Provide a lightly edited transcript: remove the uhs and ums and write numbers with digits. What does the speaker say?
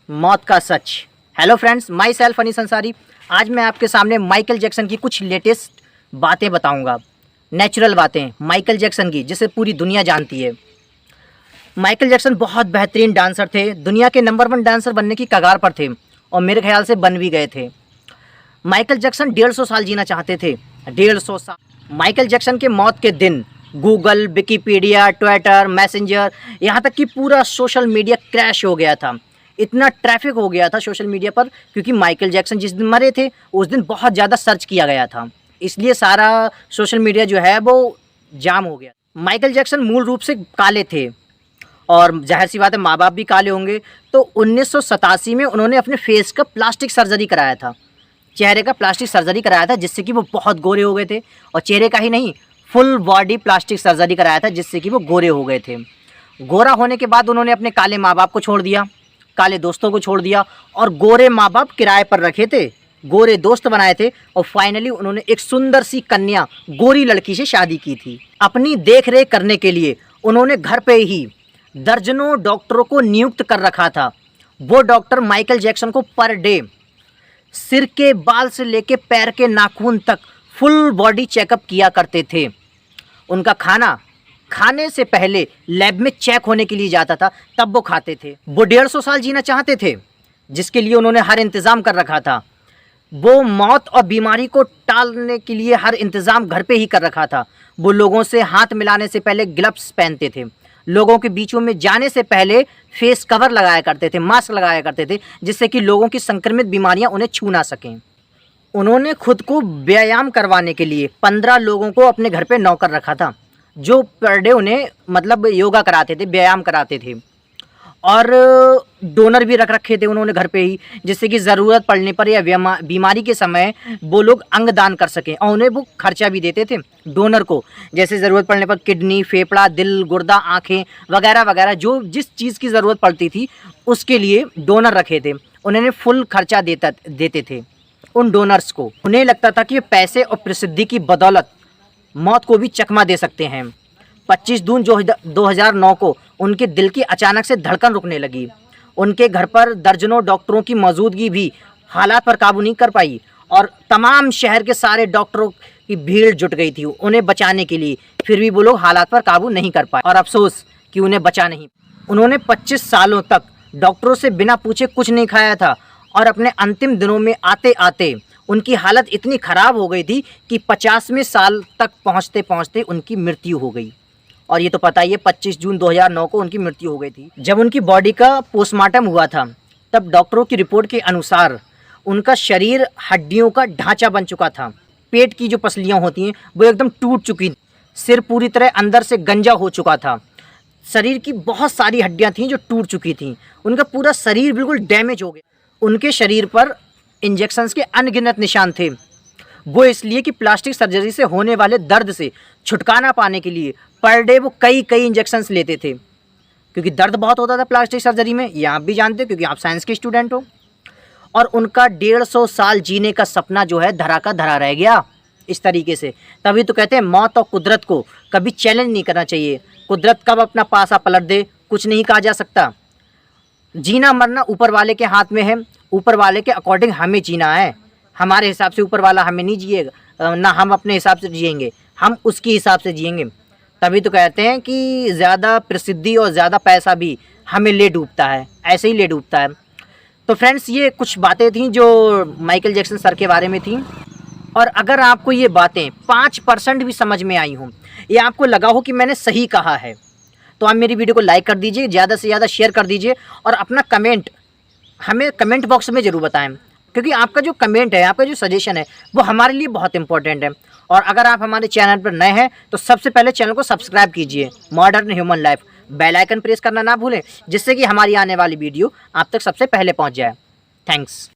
मौत का सच। Hello friends, my self Anees Ansari. आज मैं आपके सामने माइकल जैक्सन की कुछ लेटेस्ट बातें बताऊंगा, नेचुरल बातें माइकल जैक्सन की, जिसे पूरी दुनिया जानती है। माइकल जैक्सन बहुत बेहतरीन डांसर थे, दुनिया के नंबर 1 डांसर बनने की कगार पर थे और मेरे ख्याल से बन भी गए थे। माइकल जैक्सन 150 साल जीना चाहते थे, 150 साल। माइकल जैक्सन के मौत के दिन गूगल, विकिपीडिया, ट्विटर, मैसेंजर, यहाँ तक कि पूरा सोशल मीडिया क्रैश हो गया था। इतना ट्रैफिक हो गया था सोशल मीडिया पर, क्योंकि माइकल जैक्सन जिस दिन मरे थे उस दिन बहुत ज़्यादा सर्च किया गया था, इसलिए सारा सोशल मीडिया जो है वो जाम हो गया। माइकल जैक्सन मूल रूप से काले थे और जाहिर सी बात है माँ बाप भी काले होंगे। तो 1987 में उन्होंने अपने फेस का प्लास्टिक सर्जरी कराया था, चेहरे का प्लास्टिक सर्जरी कराया था, जिससे कि वो बहुत गोरे हो गए थे। और चेहरे का ही नहीं, फुल बॉडी प्लास्टिक सर्जरी कराया था, जिससे कि वो गोरे हो गए थे। गोरा होने के बाद उन्होंने अपने काले माँ बाप को छोड़ दिया, काले दोस्तों को छोड़ दिया और गोरे माँ बाप किराए पर रखे थे, गोरे दोस्त बनाए थे और फाइनली उन्होंने एक सुंदर सी कन्या गोरी लड़की से शादी की थी। अपनी देख रेख करने के लिए उन्होंने घर पे ही दर्जनों डॉक्टरों को नियुक्त कर रखा था। वो डॉक्टर माइकल जैक्सन को पर डे सिर के बाल से लेके पैर के नाखून तक फुल बॉडी चेकअप किया करते थे। उनका खाने से पहले लैब में चेक होने के लिए जाता था, तब वो खाते थे। वो 150 साल जीना चाहते थे, जिसके लिए उन्होंने हर इंतज़ाम कर रखा था। वो मौत और बीमारी को टालने के लिए हर इंतज़ाम घर पे ही कर रखा था। वो लोगों से हाथ मिलाने से पहले ग्लव्स पहनते थे, लोगों के बीचों में जाने से पहले फेस कवर लगाया करते थे, मास्क लगाया करते थे, जिससे कि लोगों की संक्रमित बीमारियां उन्हें छू ना सकें। उन्होंने खुद को व्यायाम करवाने के लिए 15 लोगों को अपने घर पे नौकर रखा था, जो पर डे उन्हें मतलब योगा कराते थे, व्यायाम कराते थे। और डोनर भी रख रखे थे उन्होंने घर पे ही, जिससे कि ज़रूरत पड़ने पर या बीमारी के समय वो लोग अंग दान कर सकें। और उन्हें वो खर्चा भी देते थे डोनर को, जैसे ज़रूरत पड़ने पर किडनी, फेफड़ा, दिल, गुर्दा, आँखें वगैरह वगैरह, जो जिस चीज़ की ज़रूरत पड़ती थी उसके लिए डोनर रखे थे। उन्होंने फुल खर्चा देते थे उन डोनर्स को। उन्हें लगता था कि पैसे और प्रसिद्धि की बदौलत मौत को भी चकमा दे सकते हैं। 25 जून 2009 को उनके दिल की अचानक से धड़कन रुकने लगी। उनके घर पर दर्जनों डॉक्टरों की मौजूदगी भी हालात पर काबू नहीं कर पाई और तमाम शहर के सारे डॉक्टरों की भीड़ जुट गई थी उन्हें बचाने के लिए। फिर भी वो लोग हालात पर काबू नहीं कर पाए और अफसोस कि उन्हें बचा नहीं। उन्होंने 25 सालों तक डॉक्टरों से बिना पूछे कुछ नहीं खाया था और अपने अंतिम दिनों में आते आते उनकी हालत इतनी ख़राब हो गई थी कि 50वें साल तक पहुँचते पहुँचते उनकी मृत्यु हो गई। और ये तो पता ही है, 25 जून 2009 को उनकी मृत्यु हो गई थी। जब उनकी बॉडी का पोस्टमार्टम हुआ था, तब डॉक्टरों की रिपोर्ट के अनुसार उनका शरीर हड्डियों का ढांचा बन चुका था। पेट की जो पसलियाँ होती हैं वो एकदम टूट चुकी, सिर पूरी तरह अंदर से गंजा हो चुका था, शरीर की बहुत सारी हड्डियाँ थीं जो टूट चुकी थीं, उनका पूरा शरीर बिल्कुल डैमेज हो गया। उनके शरीर पर इंजेक्शंस के अनगिनत निशान थे। वो इसलिए कि प्लास्टिक सर्जरी से होने वाले दर्द से छुटकारा पाने के लिए पर डे वो कई इंजेक्शंस लेते थे, क्योंकि दर्द बहुत होता था प्लास्टिक सर्जरी में। ये आप भी जानते हो क्योंकि आप साइंस के स्टूडेंट हो। और उनका 150 साल जीने का सपना जो है धरा का धरा रह गया इस तरीके से। तभी तो कहते हैं मौत और कुदरत को कभी चैलेंज नहीं करना चाहिए। कुदरत कब अपना पासा पलट दे कुछ नहीं कहा जा सकता। जीना मरना ऊपर वाले के हाथ में है, ऊपर वाले के अकॉर्डिंग हमें जीना है। हमारे हिसाब से ऊपर वाला हमें नहीं जिएगा, ना हम अपने हिसाब से जिएंगे, हम उसके हिसाब से जिएंगे। तभी तो कहते हैं कि ज़्यादा प्रसिद्धि और ज़्यादा पैसा भी हमें ले डूबता है, ऐसे ही ले डूबता है। तो फ्रेंड्स, ये कुछ बातें थीं जो माइकल जैक्सन सर के बारे में थीं। और अगर आपको ये बातें 5% भी समझ में आई हों या आपको लगा हो कि मैंने सही कहा है, तो आप मेरी वीडियो को लाइक कर दीजिए, ज़्यादा से ज़्यादा शेयर कर दीजिए और अपना कमेंट हमें कमेंट बॉक्स में ज़रूर बताएं, क्योंकि आपका जो कमेंट है, आपका जो सजेशन है, वो हमारे लिए बहुत इंपॉर्टेंट है। और अगर आप हमारे चैनल पर नए हैं तो सबसे पहले चैनल को सब्सक्राइब कीजिए, modern human life. Bell icon press करना ना भूलें, जिससे कि हमारी आने वाली वीडियो आप तक सबसे पहले पहुंच जाए। थैंक्स।